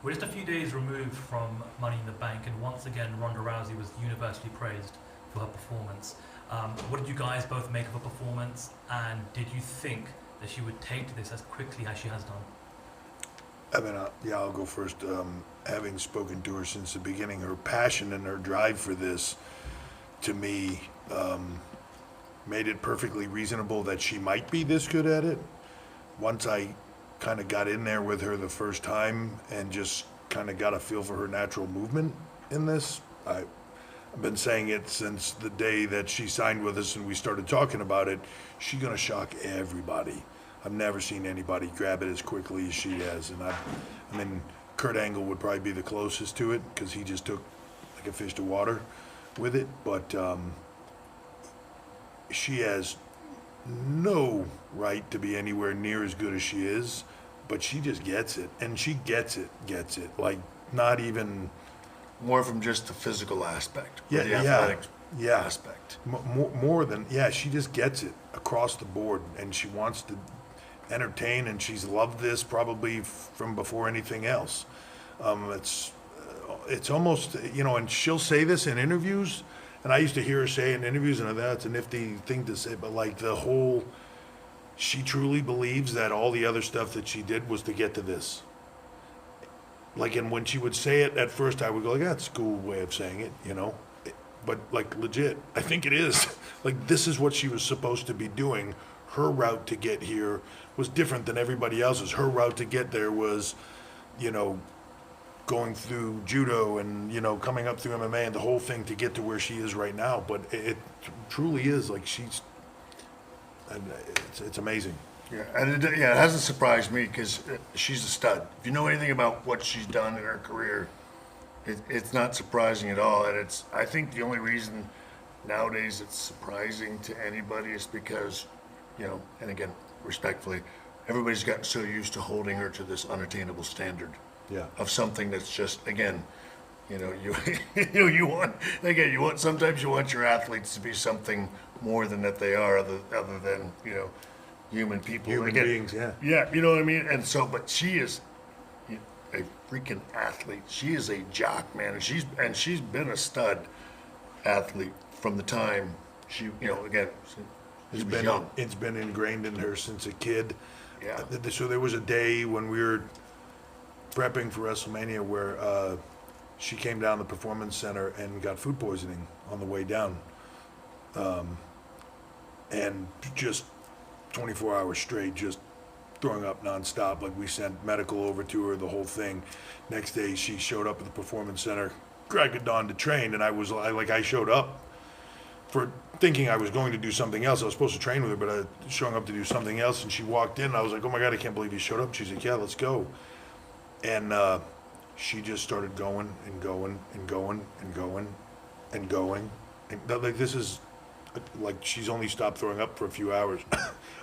We're just a few days removed from Money in the Bank, and once again, Ronda Rousey was universally praised for her performance. What did you guys both make of her performance, and did you think that she would take to this as quickly as she has done? I mean, yeah, I'll go first. Having spoken to her since the beginning, her passion and her drive for this, to me, made it perfectly reasonable that she might be this good at it. Once I kind of got in there with her the first time and just kind of got a feel for her natural movement in this, I've been saying it since the day that she signed with us and we started talking about it. She's going to shock everybody. I've never seen anybody grab it as quickly as she has. And I mean, Kurt Angle would probably be the closest to it because he just took like a fish to water with it. But she has no right to be anywhere near as good as she is. But she just gets it. And she gets it. Like, not even... More from just the physical aspect. Yeah, the athletic aspect. More than, yeah, she just gets it across the board, and she wants to entertain, and she's loved this probably from before anything else. It's almost, you know, and she'll say this in interviews, and I used to hear her say in interviews, and that's a nifty thing to say, but like the whole, she truly believes that all the other stuff that she did was to get to this. Like, and when she would say it at first, I would go, like, that's a cool way of saying it, you know? But, like, legit, I think it is. Like, this is what she was supposed to be doing. Her route to get here was different than everybody else's. Her route to get there was, you know, going through judo and, you know, coming up through MMA and the whole thing to get to where she is right now. But it truly is, like, it's amazing. Yeah, and it hasn't surprised me because she's a stud. If you know anything about what she's done in her career, it's not surprising at all. And I think the only reason nowadays it's surprising to anybody is because, you know, and again, respectfully, everybody's gotten so used to holding her to this unattainable standard. Yeah. Of something that's just, again, you know, sometimes you want your athletes to be something more than that they are, other than, you know, human people. Human beings, yeah. Yeah, you know what I mean? And so, but she is a freaking athlete. She is a jock, man. And she's been a stud athlete from the time she, you know, again, she was young. It's been ingrained in her since a kid. Yeah. So there was a day when we were prepping for WrestleMania where she came down the Performance Center and got food poisoning on the way down. And just 24 hours straight, just throwing up nonstop. Like, we sent medical over to her, the whole thing. Next day, she showed up at the Performance Center, crack of dawn to train, and I showed up for thinking I was going to do something else. I was supposed to train with her, but I was showing up to do something else, and she walked in, and I was like, oh my God, I can't believe you showed up. She's like, yeah, let's go. And she just started going and going and going and going and going. And like, this is, like, she's only stopped throwing up for a few hours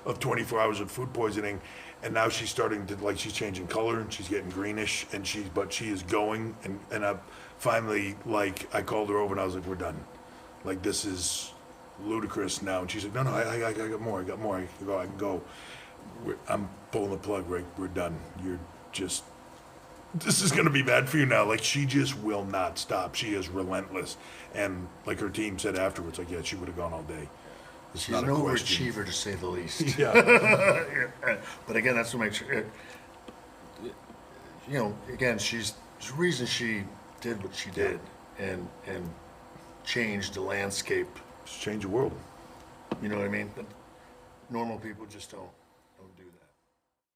of 24 hours of food poisoning, and now she's starting to, like, she's changing color and she's getting greenish, and but she is going, and I finally, like, I called her over and I was like, we're done. Like, this is ludicrous now. And she's like, no, I got more, I can go. I'm pulling the plug, right? We're done. This is going to be bad for you now. Like, she just will not stop. She is relentless. And like her team said afterwards, like, yeah, she would have gone all day. She's an overachiever, to say the least. Yeah. But again, that's what makes her, you know, again, there's a reason she did what she did and changed the landscape. Just change the world. You know what I mean? But normal people just don't.